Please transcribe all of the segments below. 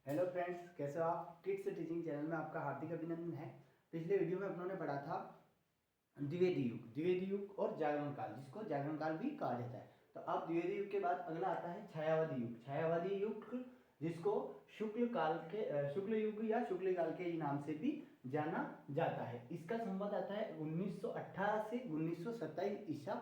Hello friends, कैसे हो आप। किड्स टीचिंग चैनल में आपका हार्दिक अभिनंदन है। पिछले वीडियो में अपनों ने पढ़ा था द्विवेदी युग और जागरण काल, जिसको जागरण काल भी कहा जाता है। तो अब द्विवेदी युग के बाद अगला आता है छायावादी युग। छायावादी युग जिसको शुक्ल युग या शुक्ल काल के नाम से भी जाना जाता है। इसका संबंध आता है 1918 से 1927 ईसा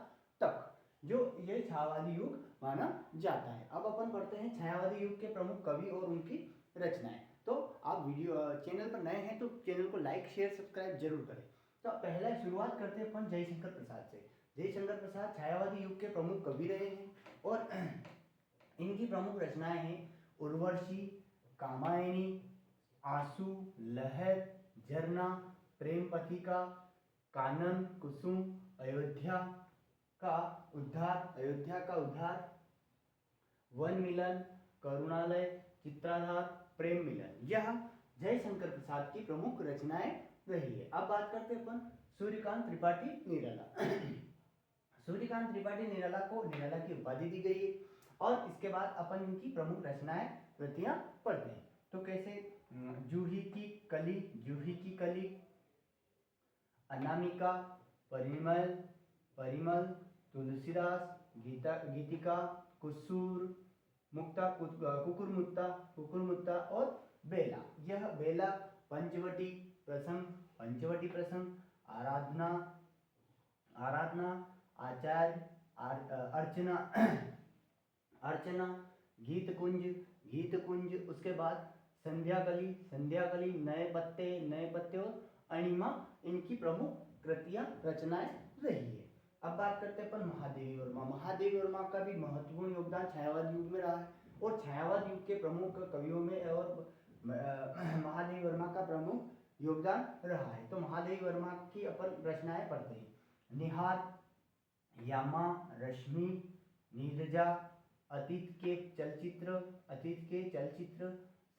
तक, जो ये छायावादी युग माना जाता है। अब अपन पढ़ते हैं छायावादी युग के प्रमुख कवि और उनकी रचनाएं। तो आप वीडियो चैनल पर नए हैं तो चैनल को लाइक शेयर सब्सक्राइब जरूर करें। तो पहला शुरुआत करते हैं अपन जयशंकर प्रसाद से। जयशंकर प्रसाद छायावादी युग के प्रमुख कवि रहे हैं और इनकी प्रमुख रचनाएं हैं उर्वशी, कामायनी, आंसू, लहर, झरना, प्रेम पथिका, कानन, कुसुम, अयोध्या का उद्धार, वन मिलन, करुणालय, चित्राधार, प्रेम मिलन, यह जयशंकर प्रसाद की प्रमुख रचनाएं रही है। अब बात करते हैं अपन सूर्यकांत त्रिपाठी निराला। सूर्यकांत त्रिपाठी निराला को निराला की उपाधि दी गई है और इसके बाद अपन इनकी प्रमुख रचनाएं कृतियां पढ़ते हैं। तो कैसे जूही की कली, अनामिका, परिमल, तुलसीदास, गीतिका, कुसूर, कुकुरमुत्ता और बेला। यह बेला पंचवटी प्रसंग, आराधना, आचार्य, अर्चना, गीत कुंज, उसके बाद संध्या कली, नए पत्ते और अणिमा इनकी प्रमुख कृतियां रचनाएं रही है। अब बात करते हैं अपन महादेवी वर्मा का भी महत्वपूर्ण योगदान छायावाद युग में रहा है और छायावाद युग के प्रमुख कवियों में और महादेवी वर्मा का प्रमुख योगदान रहा है। तो महादेवी वर्मा की अपन रचनाएं पढ़ते हैं। निहार, यामा, रश्मि, नीरजा, अतीत के चलचित्र,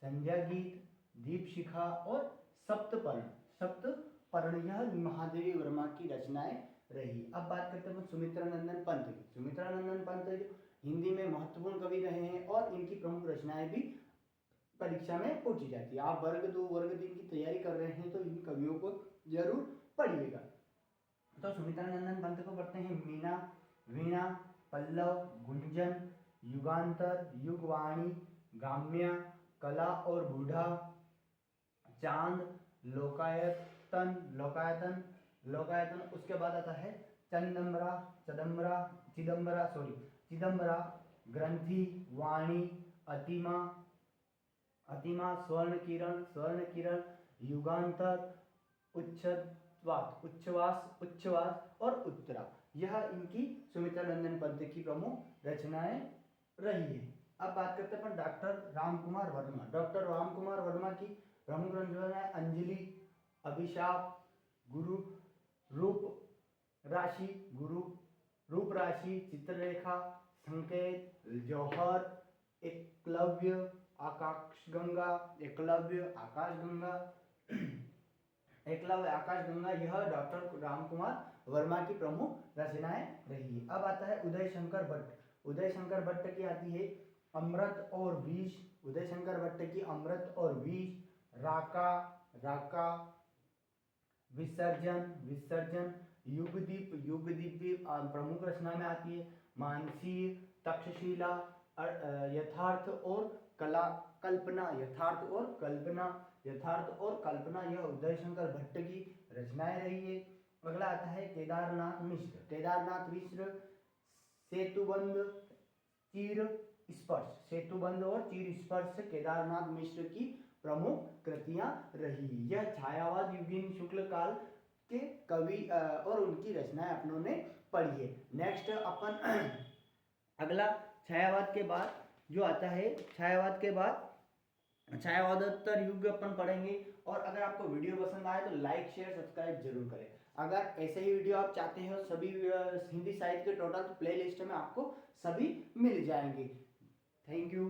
संध्या गीत, दीप शिखा और सप्तपर्ण, यह महादेवी वर्मा की रचनाएं रही। अब बात करते हैं सुमित्रा नंदन पंत जो हिंदी में महत्वपूर्ण कवि रहे हैं और इनकी प्रमुख रचनाएं भी परीक्षा में पूछी जाती है। आप वर्ग 2 वर्ग 3 की तैयारी कर रहे हैं तो इन कवियों को जरूर पढ़िएगा। तो सुमित्रा नंदन पंत को पढ़ते हैं। मीना, वीणा, पल्लव, गुंजन, युगांतर, युगवाणी, गाम्या, कला और बूढ़ा, चांद, लोकायतन, उसके बाद आता है चिदम्बरा, ग्रंथि, वाणी, अतिमा, स्वर्ण किरण, युगांतर, उच्छ्वास और उत्तरा, यह इनकी सुमित्रा नंदन पंत की प्रमुख रचनाएं रही है। अब बात करते हैं डॉक्टर राम कुमार वर्मा की प्रमुख रचनाएं अंजलि, अभिशाप, गुरु रूप राशि, चित्ररेखा, संकेत, जौहर, एकलव्य, आकाशगंगा, यह डॉक्टर राम कुमार वर्मा की प्रमुख रचनाएं रही है। अब आता है उदय शंकर भट्ट की आती है अमृत और विष, राका, विसर्जन, युगदीप भी प्रमुख रचना में आती है। मानसी, तक्षशिला, यथार्थ और कल्पना, यह उदय शंकर भट्ट की रचनाएं रही है। अगला आता है केदारनाथ मिश्र, सेतुबंध और चीर स्पर्श केदारनाथ मिश्र की प्रमुख कृतियां रही। यह छायावाद युगीन शुक्ल काल के कवि और उनकी रचनाएं अपनों ने पढ़ी है। नेक्स्ट अपन अगला छायावाद के बाद जो आता है छायावादोत्तर युग अपन पढ़ेंगे। और अगर आपको वीडियो पसंद आए तो लाइक शेयर सब्सक्राइब जरूर करें। अगर ऐसे ही वीडियो आप चाहते हैं सभी हिंदी साहित्य के टोटल प्लेलिस्ट में आपको सभी मिल जाएंगे। Thank you.